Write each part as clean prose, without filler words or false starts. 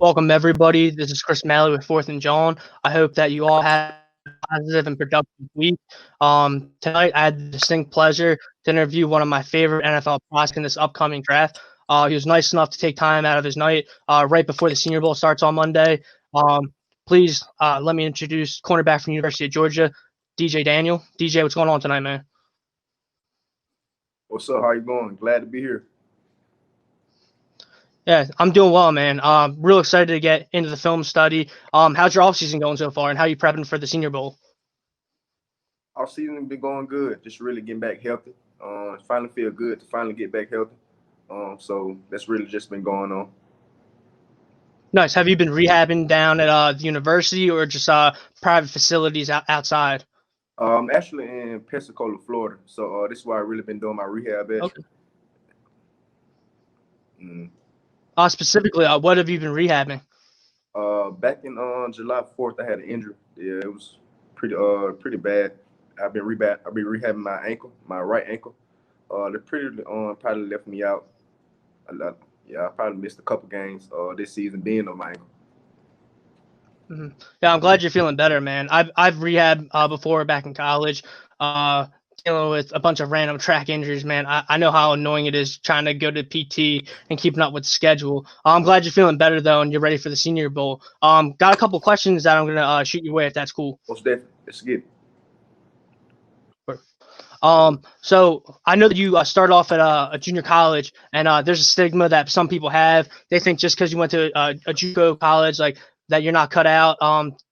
Welcome, everybody. This is Chris Mallee with Fourth and John. I hope that you all had a positive and productive week. Tonight, I had the distinct pleasure to interview one of my favorite NFL prospects in this upcoming draft. He was nice enough to take time out of his night right before the Senior Bowl starts on Monday. Please let me introduce cornerback from University of Georgia, DJ Daniel. DJ, what's going on tonight, man? What's up? How you going? Glad to be here. Yeah, I'm doing well, man. Real excited to get into the film study. How's your offseason going so far, and how are you prepping for the Senior Bowl? Offseason been going good. Just really getting back healthy. Finally feel good to finally get back healthy. So that's really just been going on. Nice. Have you been rehabbing down at the university or just private facilities outside? I'm actually in Pensacola, Florida. So this is where I really been doing my rehab at. Okay. Specifically, what have you been rehabbing? Back in July 4th, I had an injury. Yeah, it was pretty bad. I've been rehabbing my ankle, my right ankle. They probably left me out a lot. Yeah, I probably missed a couple games this season being on my ankle. Mm-hmm. Yeah, I'm glad you're feeling better, man. I've rehabbed before back in college, dealing with a bunch of random track injuries, man. I know how annoying it is trying to go to PT and keeping up with the schedule. I'm glad you're feeling better though, and you're ready for the Senior Bowl. Got a couple questions that I'm gonna shoot your way if that's cool. Most definitely. Let's get it. So I know that you started off at a junior college, and there's a stigma that some people have. They think just because you went to a JUCO college, like that, you're not cut out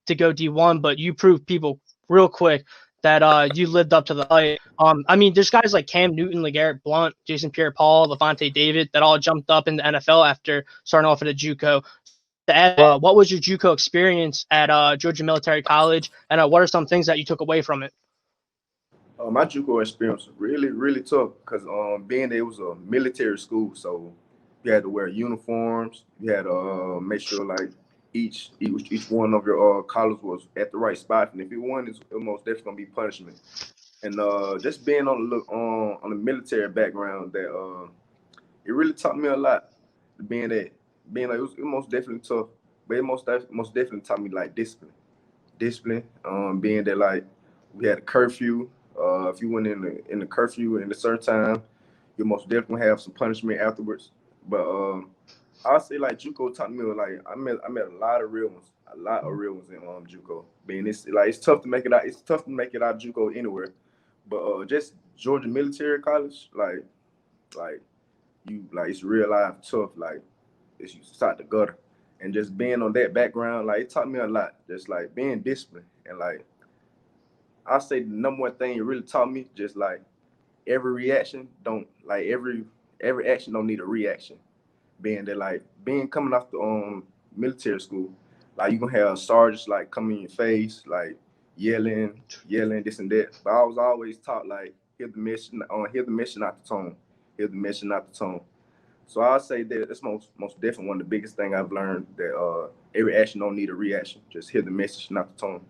to go D1. But you proved people real quick that you lived up to the hype. I mean, there's guys like Cam Newton, LeGarrette Blount, Jason Pierre-Paul, Levante David that all jumped up in the NFL after starting off at a JUCO. What was your JUCO experience at Georgia Military College, and what are some things that you took away from it? My JUCO experience was really tough because being there, it was a military school, so you had to wear uniforms. You had to make sure like each one of your collars was at the right spot, and if you weren't, it's most definitely gonna be punishment. And just being on the military background, that it really taught me a lot. Being like it most definitely tough, but it most definitely taught me like discipline. Being that like we had a curfew. If you went in the curfew in a certain time, you most definitely have some punishment afterwards. But I'll say like JUCO taught me like I met a lot of real ones, in JUCO. Being it's tough to make it out. It's tough to make it out JUCO anywhere, but just Georgia Military College, like it's real life tough. Like it's you start the gutter, and just being on that background, like it taught me a lot. Just like being disciplined and like. I say the number one thing it really taught me, just like every reaction don't like every action don't need a reaction. Being that like being coming off the military school, like you gonna have sergeants like coming in your face, like yelling this and that. But I was always taught like hear the mission, not the tone. Hear the mission, not the tone. So I'll say that that's most definitely one of the biggest thing I've learned that every action don't need a reaction. Just hear the message, not the tone.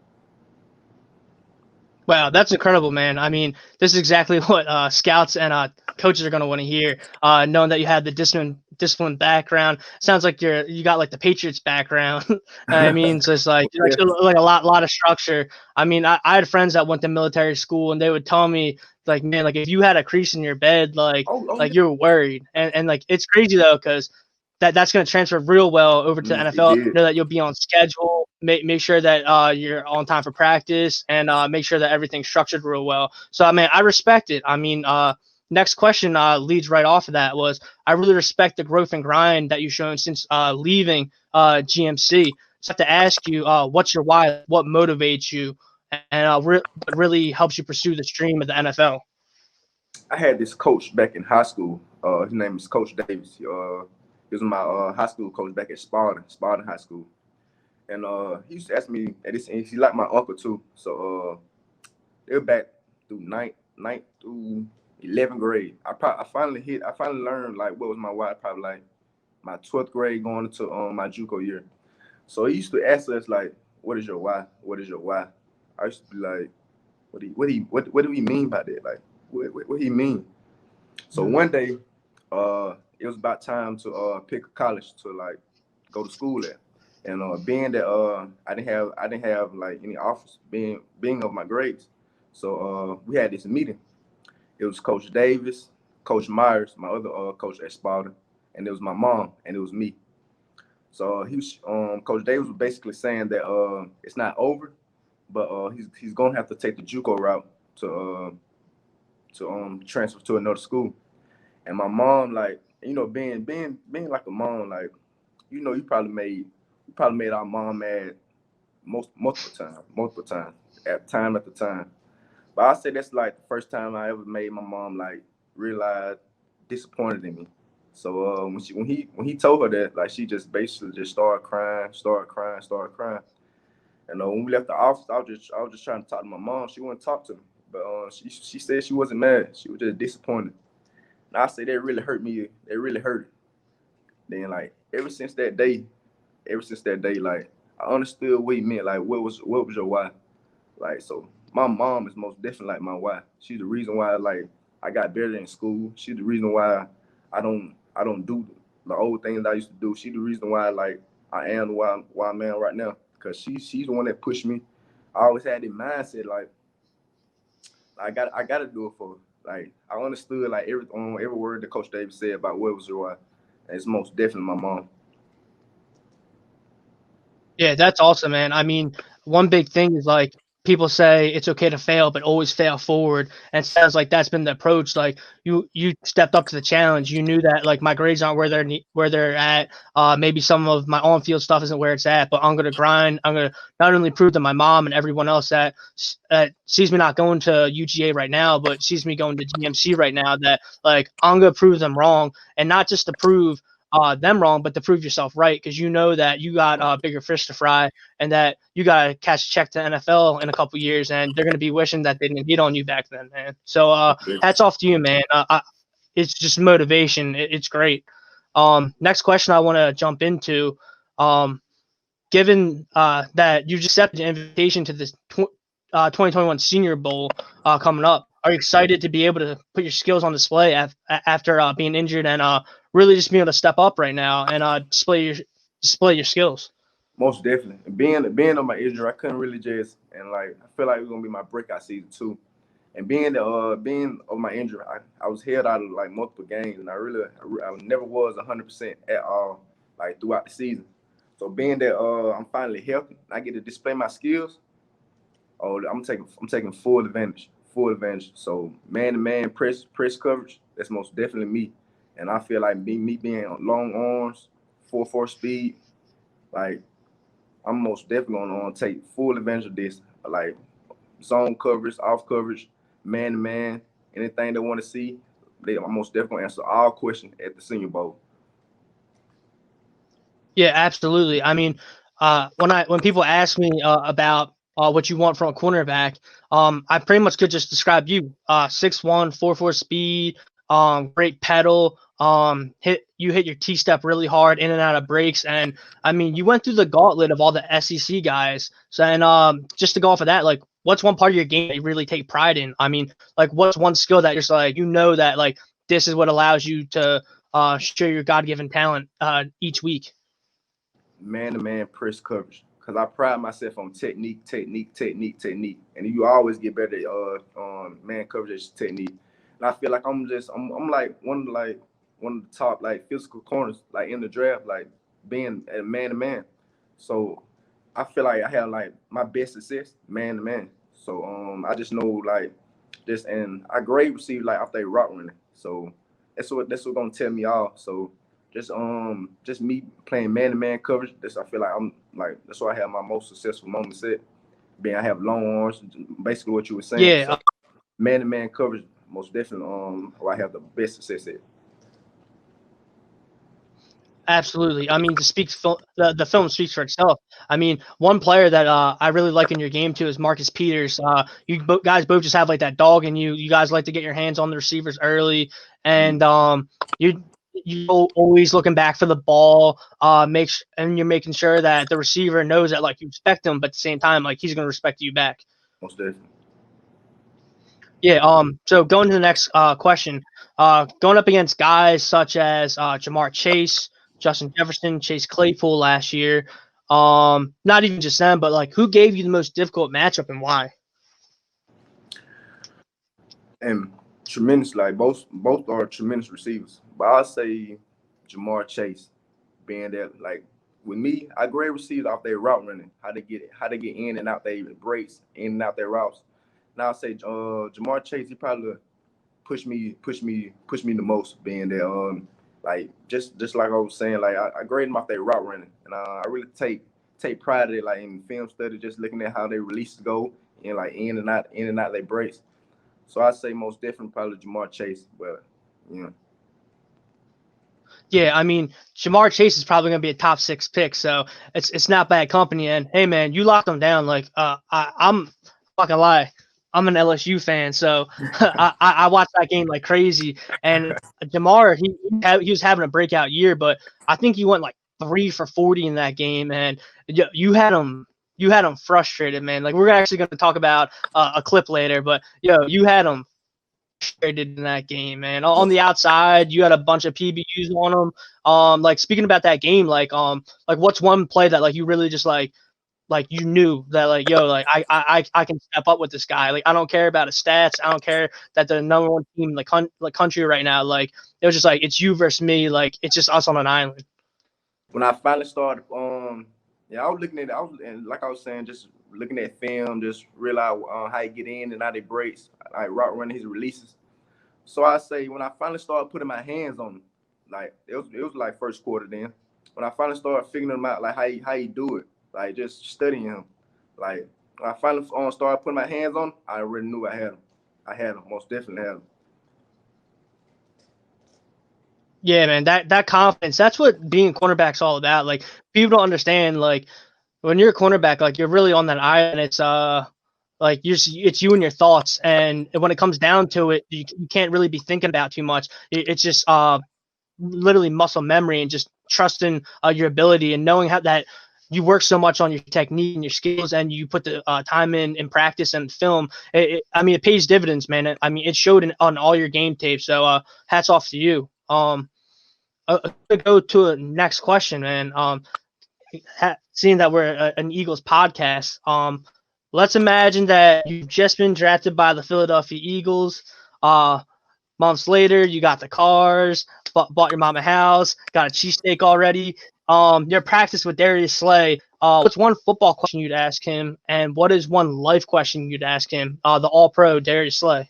Wow, that's incredible, man. I mean, this is exactly what scouts and coaches are going to want to hear. Knowing that you had the discipline background, sounds like you got like the Patriots background. I mean, so it's like like a lot of structure. I mean, I had friends that went to military school, and they would tell me like, man, like if you had a crease in your bed, like you were worried, and like it's crazy though, because that's going to transfer real well over to the NFL. Know that you'll be on schedule. Make sure that you're on time for practice, and make sure that everything's structured real well. So, I mean, I respect it. I mean, next question leads right off of that was I really respect the growth and grind that you've shown since leaving GMC. So I have to ask you, what's your why? What motivates you, and what really helps you pursue the dream of the NFL? I had this coach back in high school. His name is Coach Davis. He was my high school coach back at Spartan High School. And he used to ask me, and he liked my uncle too. So they were back through ninth through 11th grade. I finally learned like what was my why, probably like my 12th grade going into my JUCO year. So he used to ask us like, what is your why? What is your why? I used to be like, what do we mean by that? Like, what do he mean? So one day, it was about time to pick a college to like go to school at. And being that I didn't have like any offers being of my grades, so we had this meeting. It was Coach Davis, Coach Myers, my other coach at Sparta, and it was my mom and it was me. So he was Coach Davis was basically saying that it's not over, but he's gonna have to take the JUCO route to transfer to another school. And my mom, like, being like a mom, like, you probably made our mom mad multiple times at time after time. But I say that's like the first time I ever made my mom like realize disappointed in me. So when he told her that, like, she just basically just started crying. And when we left the office, I was just trying to talk to my mom. She wouldn't talk to me, but she said she wasn't mad. She was just disappointed. And I say that really hurt me. It really hurt. Then like ever since that day, like I understood what he meant. Like what was your why? Like, so my mom is most definitely like my why. She's the reason why like I got better in school. She's the reason why I don't do the old things I used to do. She's the reason why like I am why I'm at right now. Cause she's the one that pushed me. I always had the mindset like I gotta do it for her. Like I understood like every word that Coach Davis said about what was your why. And it's most definitely my mom. Yeah, that's awesome, man. I mean, one big thing is like people say it's okay to fail, but always fail forward. And it sounds like that's been the approach. Like you stepped up to the challenge. You knew that like my grades aren't where they're at. Maybe some of my on field stuff isn't where it's at, but I'm gonna grind. I'm gonna not only prove to my mom and everyone else that sees me not going to UGA right now, but sees me going to GMC right now, that like I'm gonna prove them wrong, and not just to prove them wrong, but to prove yourself right, because you know that you got bigger fish to fry, and that you got to catch a check to NFL in a couple years, and they're going to be wishing that they didn't hit on you back then, man. So hats off to you, man. It's just motivation. It's great. Next question I want to jump into. Given that you just accepted an invitation to this 2021 Senior Bowl coming up, are you excited to be able to put your skills on display after being injured, and really just being able to step up right now and display your skills? Most definitely. And being on my injury, I couldn't really just, and like I feel like it was gonna be my breakout season too. And being on my injury, I was held out of like multiple games, and I never was 100% at all like throughout the season. So being that I'm finally healthy, and I get to display my skills. Oh, I'm taking full advantage. So man to man press coverage, that's most definitely me. And I feel like me being on long arms, 4-4 speed, like I'm most definitely gonna take full advantage of this. Like zone coverage, off coverage, man to man, anything they want to see, I'm most definitely gonna answer all questions at the Senior Bowl. Yeah, absolutely. I mean, when people ask me about what you want from a cornerback, I pretty much could just describe you: 6'1", 4'4" speed, great pedal, hit your T step really hard in and out of breaks, and I mean, you went through the gauntlet of all the SEC guys. So, and just to go off of that, like, what's one part of your game that you really take pride in? I mean, like, what's one skill that you're just like, that like this is what allows you to show your God given talent each week? Man to man press coverage. Because I pride myself on technique. And you always get better at man coverage technique. And I feel like I'm like one of the top like physical corners like in the draft, like being a man to man. So I feel like I have like my best success man to man. So I just know like this, and I grade receive like after a route running. So that's what gonna tell me all. So just me playing man to man coverage. That's I feel like I'm like that's why I have my most successful moments at. Being I have long arms, basically what you were saying. Yeah, So man to man coverage, most definitely where I have the best success at. absolutely. I mean, the film speaks for itself. I mean, one player that I really like in your game too is Marcus Peters. Guys both just have like that dog in you. You guys like to get your hands on the receivers early, and you always looking back for the ball. And you're making sure that the receiver knows that like you respect him, but at the same time like he's gonna respect you back. Most definitely. Yeah. So going to the next question, going up against guys such as Jamar Chase, Justin Jefferson, Chase Claypool last year. Not even just them, but like who gave you the most difficult matchup and why? And tremendous, like both are tremendous receivers. But I'll say Jamar Chase, being that like with me, I grade receivers off their route running, how they get in and out their breaks, in and out their routes. Now I say Jamar Chase, he probably push me the most, being that like just like I was saying, like I grade them off their route running, and I really take pride in it, like in film study, just looking at how their releases go and like in and out their breaks. So I say most definitely probably Jamar Chase, but you know. Yeah, I mean, Jamar Chase is probably going to be a top 6 pick, so it's not bad company. And hey, man, you locked them down. Like, I'm not gonna lie, I'm an LSU fan, so I watched that game like crazy. And Jamar, he was having a breakout year, but I think he went like 3 for 40 in that game, and you had him. You had him frustrated, man. Like we're actually going to talk about a clip later, but you had him frustrated in that game, man. On the outside, you had a bunch of PBUs on them. Like speaking about that game, like what's one play that like you really just like you knew that like like I can step up with this guy. Like I don't care about his stats. I don't care that the number one team in the country right now. Like it was just like it's you versus me. Like it's just us on an island. When I finally started, yeah, I was looking at it. And like I was saying, just looking at film, just realize how he get in and out of breaks, like route running his releases. So I say when I finally started putting my hands on him, like it was like first quarter then. When I finally started figuring him out, like how he do it, like just studying him, like when I finally started putting my hands on him, I already knew I had him. I had him, most definitely had him. Yeah, man, that confidence, that's what being a cornerback's all about. Like people don't understand, like when you're a cornerback, like you're really on that island. It's like it's you and your thoughts, and when it comes down to it, you can't really be thinking about too much. It's just literally muscle memory and just trusting your ability and knowing how that you work so much on your technique and your skills, and you put the time in practice and film. I mean, it pays dividends, man. I mean, it showed on all your game tape. So hats off to you. To go to a next question, man. Seeing that we're an Eagles podcast, let's imagine that you've just been drafted by the Philadelphia Eagles. Months later, you got the cars, bought your mom a house, got a cheesesteak already. Your practice with Darius Slay. What's one football question you'd ask him, and what is one life question you'd ask him? The All-Pro Darius Slay.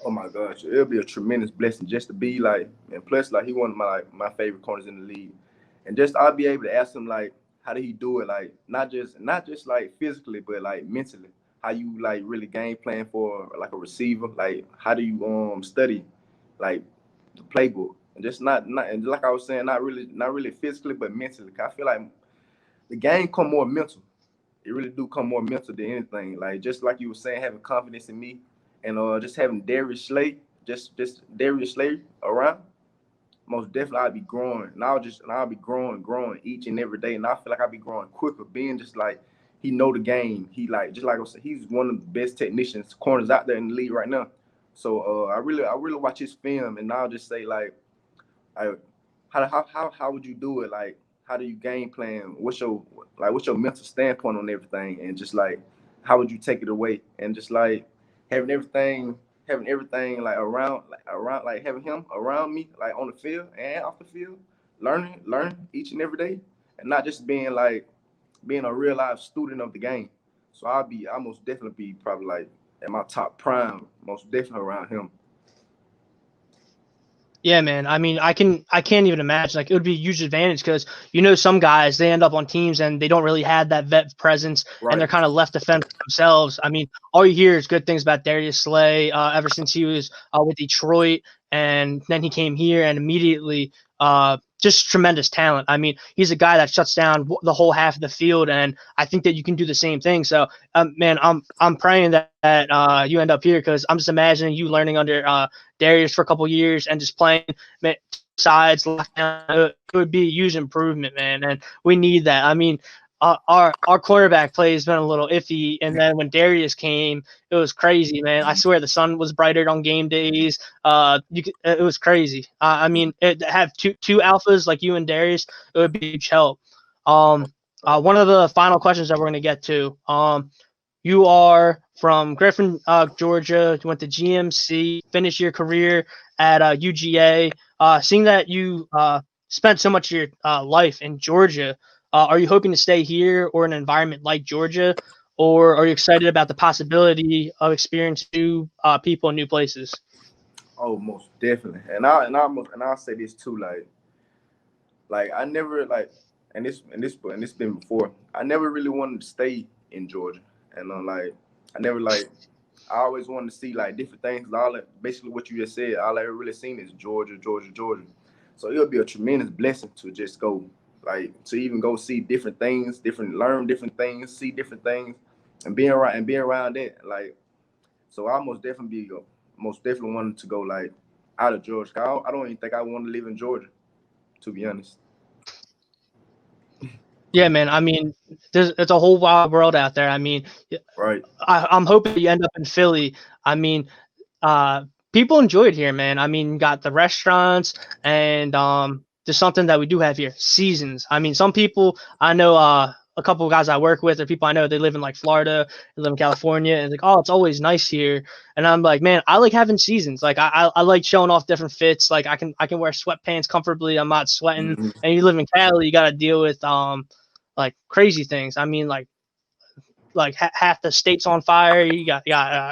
Oh my gosh, it'll be a tremendous blessing just to be like, and plus like he one of my favorite corners in the league, and just I'll be able to ask him like, how did he do it? Like not just like physically, but like mentally. How you like really game plan for like a receiver? Like how do you study like the playbook? And just not and like I was saying, not really physically, but mentally. I feel like the game come more mental. It really do come more mental than anything. Like just like you were saying, having confidence in me, and just having Darius Slay, just Darius Slay around. Most definitely, I'll be growing, and I'll be growing each and every day, and I feel like I'll be growing quicker. Being just like he know the game. He like just like I said, he's one of the best technicians corners out there in the league right now. So I really watch his film, and I'll just say like, how would you do it? Like, how do you game plan? What's your mental standpoint on everything? And just like, how would you take it away? And just like having everything like around like having him around me like on the field and off the field, learning each and every day, and not just being a real life student of the game. So I most definitely be probably like at my top prime, most definitely around him. Yeah, man. I mean, I can't even imagine. Like, it would be a huge advantage because some guys they end up on teams and they don't really have that vet presence, and Right. they're kind of left to fend for themselves. I mean, all you hear is good things about Darius Slay ever since he was with Detroit, and then he came here and immediately just tremendous talent. I mean, he's a guy that shuts down the whole half of the field, and I think that you can do the same thing. So, man, I'm praying that you end up here because I'm just imagining you learning under Darius for a couple years and just playing sides lockdown. It would be a huge improvement, man, and we need that. I mean, our quarterback play has been a little iffy, and then when Darius came, it was crazy, man. I swear the sun was brighter on game days. It was crazy. I mean, have two alphas like you and Darius, it would be a huge help. One of the final questions that we're going to get to. You are from Griffin, Georgia. You went to GMC, finished your career at UGA. Seeing that you spent so much of your life in Georgia, are you hoping to stay here or in an environment like Georgia, or are you excited about the possibility of experiencing new people in new places? Oh, most definitely. And I'll say this too, like I never like, and this been before. I never really wanted to stay in Georgia, and like I never like. I always wanted to see like different things. Basically what you just said, all I ever really seen is Georgia, Georgia, Georgia. So it'll be a tremendous blessing to just go, like to even go see different things, learn different things, see different things, and being around that. Like, so I most definitely wanted to go like out of Georgia. I don't even think I want to live in Georgia, to be honest. Yeah, man. I mean, it's a whole wild world out there. I mean, Right. I'm hoping you end up in Philly. I mean, uh, people enjoy it here, man. I mean, got the restaurants and there's something that we do have here, seasons. I mean, some people I know, a couple of guys I work with or people I know, they live in like Florida, they live in California, and it's like, oh, it's always nice here. And I'm like, man, I like having seasons. Like I like showing off different fits. Like I can wear sweatpants comfortably. I'm not sweating. Mm-hmm. And you live in Cali, you got to deal with like crazy things. I mean, like half the state's on fire. You got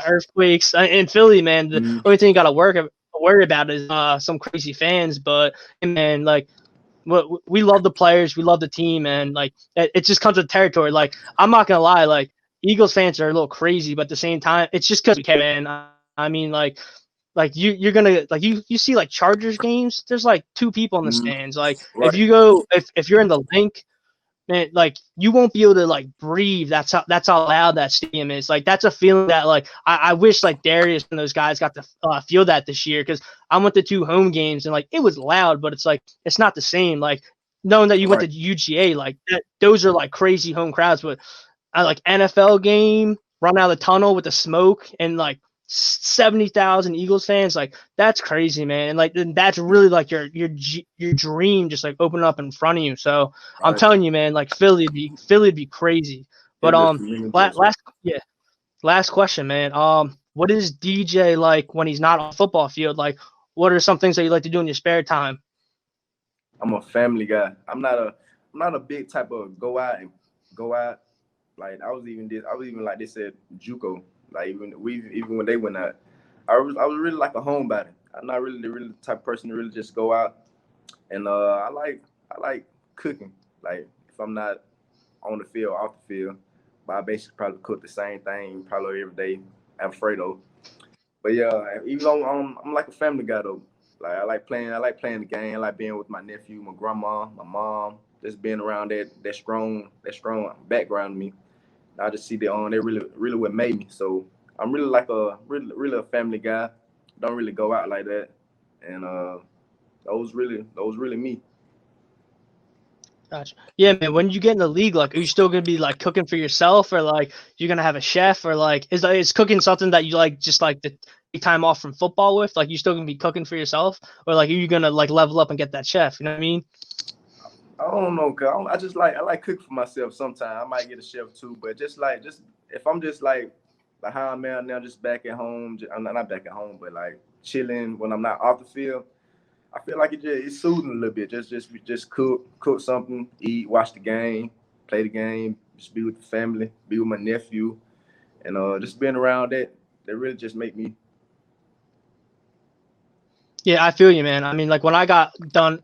earthquakes in Philly, man. The Mm-hmm. only thing you got to worry about is some crazy fans. But man, like we love the players, we love the team, and like it just comes with territory. Like I'm not gonna lie, like Eagles fans are a little crazy, but at the same time, it's just because we care, man. I mean, like you're gonna like you see like Chargers games. There's like two people in the Mm-hmm. stands. Like if Right. you go if you're in the link, man, like you won't be able to like breathe. That's how loud that stadium is. Like that's a feeling that like I wish like Darius and those guys got to feel that this year because I went to two home games and like it was loud, but it's like it's not the same. Like knowing that you went Right. to UGA, like those are like crazy home crowds. But I like NFL game, run out of the tunnel with the smoke and like 70,000 Eagles fans, like that's crazy, man. And like that's really like your dream just like opening up in front of you. So I'm Right. telling you, man, like Philly'd be crazy. But It'll be a tremendous blessing. last question, man. What is DJ like when he's not on the football field? Like, what are some things that you like to do in your spare time? I'm a family guy. I'm not a big type of go out. Like I was even like they said JUCO. Like even when they went out, I was really like a homebody. I'm not really the type of person to really just go out. And I like cooking. Like if I'm not on the field, off the field, but I basically probably cook the same thing probably every day. Alfredo. But yeah, even though I'm like a family guy though. Like I like playing the game. I like being with my nephew, my grandma, my mom, just being around that strong background to me. I just see that on they really what made me. So I'm really like really a family guy. Don't really go out like that. And those really me. Gotcha. Yeah, man. When you get in the league, like, are you still gonna be like cooking for yourself, or like you're gonna have a chef, or like is cooking something that you like just like to take time off from football with? Like, you still gonna be cooking for yourself, or like are you gonna like level up and get that chef? You know what I mean? I don't know, cause I like cooking for myself. Sometimes I might get a chef too, but just if I'm just like how I'm at now, just back at home. I'm not back at home, but like chilling when I'm not off the field. I feel like it's soothing a little bit. Just cook something, eat, watch the game, play the game, just be with the family, be with my nephew, and just being around that really just make me. Yeah, I feel you, man. I mean, like when I got done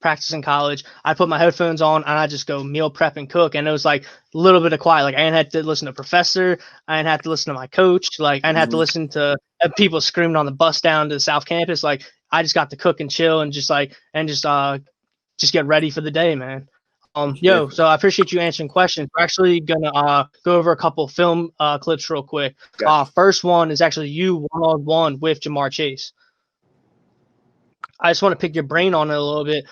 practicing college, I put my headphones on and I just go meal prep and cook, and it was like a little bit of quiet. Like I didn't have to listen to professor, I didn't have to listen to my coach, like I didn't have to Mhm. listen to people screaming on the bus down to the South Campus. Like I just got to cook and chill and just get ready for the day, man. Most Yo, definitely. so I appreciate you answering questions. We're actually gonna go over a couple film clips real quick. Got you. First one is actually you one-on-one with Jamar Chase. I just want to pick your brain on it a little bit.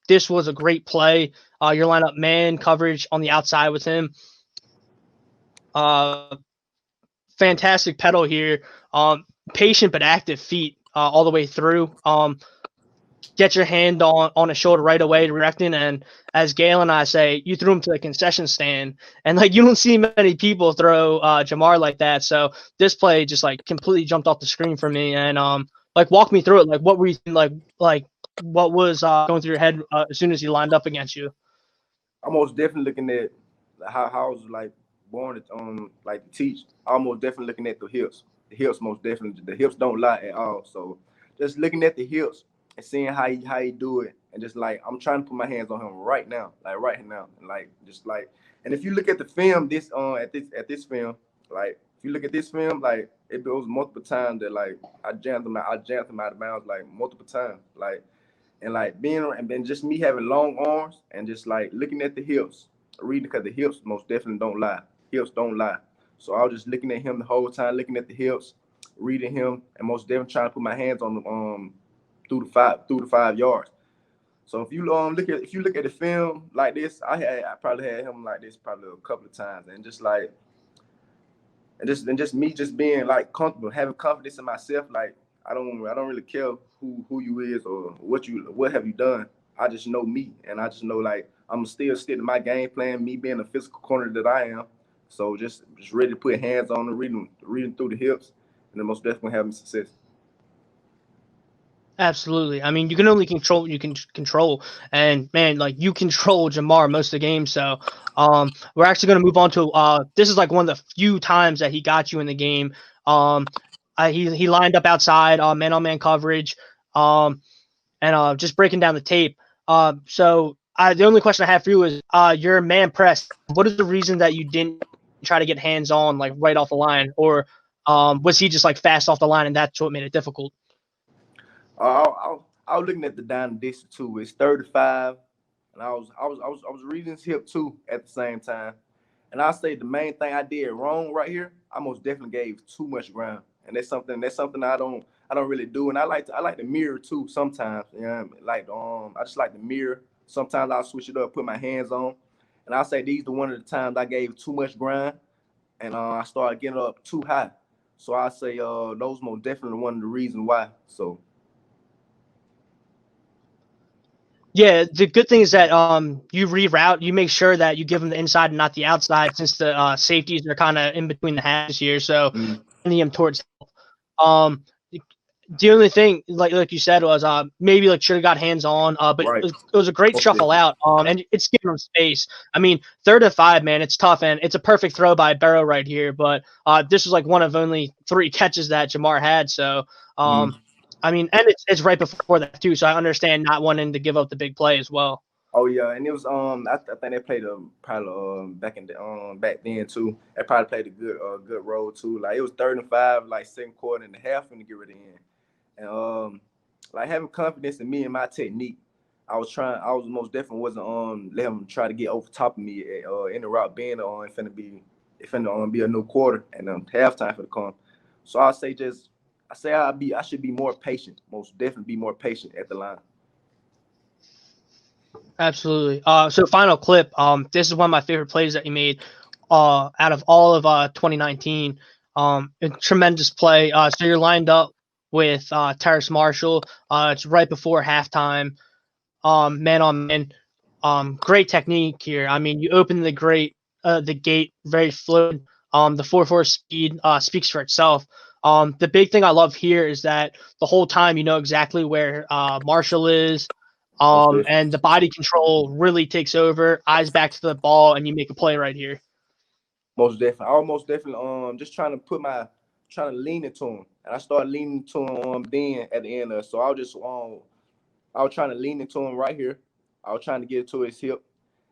This was a great play. Your lineup man coverage on the outside with him. Uh, Fantastic pedal here. Patient but active feet all the way through. get your hand on a shoulder right away, directing. And as Gail and I say, you threw him to the concession stand, and like you don't see many people throw Jamar like that. So this play just like completely jumped off the screen for me. And like walk me through it. Like what were you like what was going through your head as soon as he lined up against you? I'm most definitely looking at how I was like born like to teach. I'm most definitely looking at the hips. The hips most definitely. The hips don't lie at all. So just looking at the hips and seeing how he do it, and just like I'm trying to put my hands on him right now, and like just like. And if you look at the film, at this film, like if you look at this film, like it was multiple times that like I jammed him out of bounds like multiple times, like. And like being and then just me having long arms and just like looking at the hips, reading because the hips most definitely don't lie. Hips don't lie. So I was just looking at him the whole time, looking at the hips, reading him, and most definitely trying to put my hands on them through the 5 yards. So if you look at the film like this, I probably had him like this probably a couple of times, and just like and just me just being like comfortable, having confidence in myself. Like I don't really care who you is or what have you done. I just know me, and I just know like I'm still stick to my game plan. Me being the physical corner that I am, so just ready to put hands on them, reading through the hips, and then most definitely having success. Absolutely. I mean, you can only control what you can control, and man, like you control Jamar most of the game. So, we're actually going to move on to this is like one of the few times that he got you in the game. He lined up outside, man on man coverage, and just breaking down the tape. The only question I have for you is, your man press. What is the reason that you didn't try to get hands on like right off the line, or was he just like fast off the line and that's what made it difficult? I was looking at the down distance too. It's 35, and I was reading his hip too at the same time. And I say the main thing I did wrong right here, I most definitely gave too much ground, and that's something I don't really do. And I like the mirror too sometimes. You know, like I just like the mirror. Sometimes I'll switch it up, put my hands on, and I say these are one of the times I gave too much ground, and I started getting up too high. So I say those most definitely one of the reasons why. So. Yeah, the good thing is that you reroute, you make sure that you give them the inside and not the outside, since the safeties are kind of in between the halves here. So Mm. sending them towards um the only thing like you said was maybe like should have got hands on, but Right. it was a great Most shuffle definitely. out, and it's giving them space. I mean, 3rd and 5, man, it's tough, and it's a perfect throw by Barrow right here. But this was like one of only 3 catches that Jamar had. So Mm. I mean, and it's right before that too. So I understand not wanting to give up the big play as well. Oh yeah, and it was I think they played probably back then too. They probably played a good role too. Like it was 3rd and 5, like second quarter and a half, and to get rid of end. And like having confidence in me and my technique. I was most definitely wasn't let him try to get over top of me in the route being it finna be a new quarter and halftime for the come. So I should be more patient. Most definitely be more patient at the line. Absolutely. So final clip. This is one of my favorite plays that you made. Out of all of 2019. A tremendous play. So you're lined up with Terrace Marshall. It's right before halftime. Man on man. Great technique here. I mean, you open the gate very fluid. The 4.4 speed speaks for itself. The big thing I love here is that the whole time you know exactly where Marshall is. Most definitely. And the body control really takes over. Eyes back to the ball, and you make a play right here. Most definitely. I was most definitely just trying to lean into him. And I started leaning to him then at the end of it. So I was trying to lean into him right here. I was trying to get to his hip.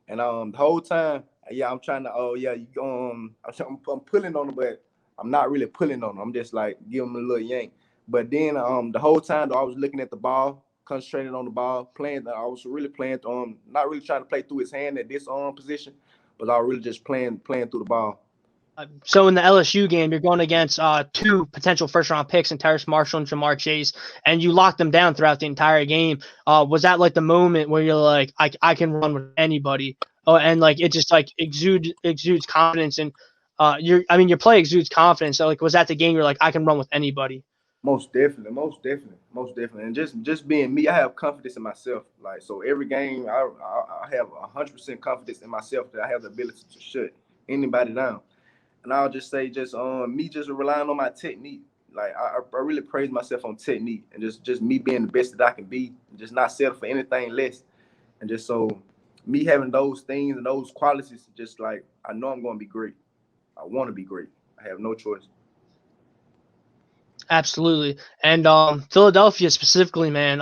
And the whole time, yeah, I'm trying to I'm pulling on him, but I'm not really pulling on him. I'm just like giving him a little yank. But then the whole time though, I was looking at the ball, concentrating on the ball, playing. I was really playing not really trying to play through his hand at this position, but I was really just playing through the ball. So in the LSU game, you're going against 2 potential first-round picks in Terrace Marshall and Jamar Chase, and you locked them down throughout the entire game. Was that like the moment where you're like, I can run with anybody? Oh, and like it just like exudes confidence, and your play exudes confidence. So like, was that the game you're like, I can run with anybody? Most definitely, most definitely, most definitely, and just being me, I have confidence in myself. Like so, every game, I have 100% confidence in myself that I have the ability to shut anybody down. And I'll just say, just me, just relying on my technique. Like I really praise myself on technique, and just me being the best that I can be, and just not settle for anything less. And just so me having those things and those qualities, just like I know I'm going to be great. I want to be great. I have no choice. Absolutely. And Philadelphia specifically, man,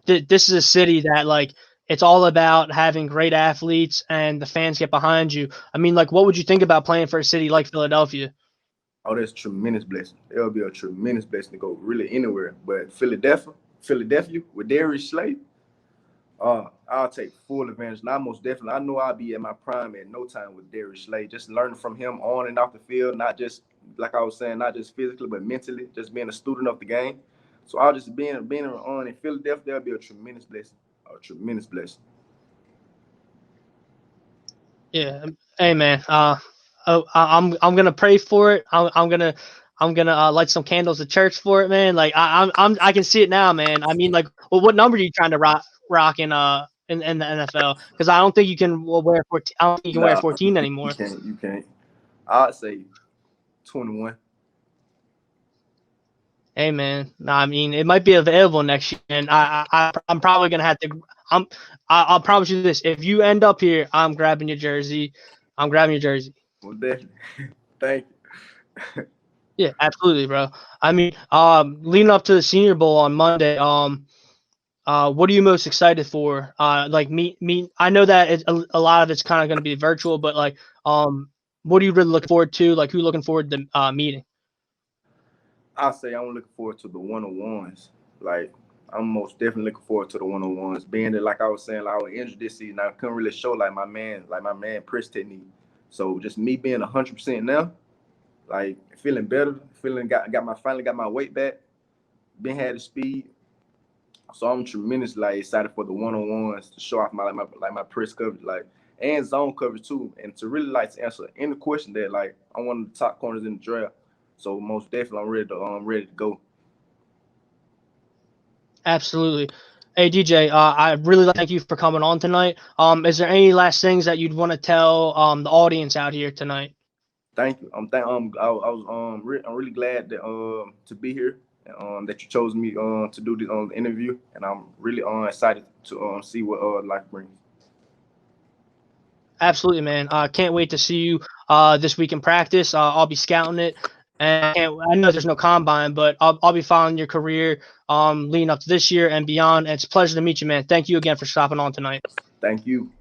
this is a city that like it's all about having great athletes and the fans get behind you. I mean, like, what would you think about playing for a city like Philadelphia? Oh, that's a tremendous blessing. It'll be a tremendous blessing to go really anywhere. But Philadelphia with Darius Slay, I'll take full advantage. And I most definitely, I know I'll be at my prime at no time with Darius Slay. Just learning from him on and off the field, not just like I was saying, not just physically, but mentally, just being a student of the game. So I'll just being on in Philadelphia, that'll be a tremendous blessing. A tremendous blessing. Yeah. Hey, man. I'm gonna pray for it. I'm gonna light some candles at church for it, man. Like I can see it now, man. I mean, like, well, what number are you trying to rock in the NFL? Because I don't think you can wear 14. I don't think you can wear Nah, 14 you anymore. can't. You can't. I'd say 21. Hey, man. Nah, I mean, it might be available next year, and I'm probably gonna have to. I'll promise you this: if you end up here, I'm grabbing your jersey. I'm grabbing your jersey. Well, definitely. Thank you. Yeah, absolutely, bro. I mean, leading up to the Senior Bowl on Monday, what are you most excited for? Like me. I know that a lot of it's kind of going to be virtual, but like, what are you really looking forward to? Like, who you looking forward to meeting? I'll say I'm looking forward to the one-on-ones. Like I'm most definitely looking forward to the one-on-ones. Being that, like I was saying, like I was injured this season, I couldn't really show like my man press technique. So just me being 100% now, like feeling better, feeling finally got my weight back, been had the speed. So I'm tremendously like excited for the one-on-ones to show off my press coverage, like and zone coverage too, and to really like to answer any question that like I'm one of the top corners in the draft. So most definitely I'm ready to go. Absolutely. Hey DJ, I really thank you for coming on tonight. Is there any last things that you'd want to tell the audience out here tonight? Thank you. I'm really glad that to be here. That you chose me to do the interview, and I'm really excited to see what life brings. Absolutely, man. Can't wait to see you this week in practice. I'll be scouting it, and I know there's no combine, but I'll be following your career leading up to this year and beyond. And it's a pleasure to meet you, man. Thank you again for stopping on tonight. Thank you.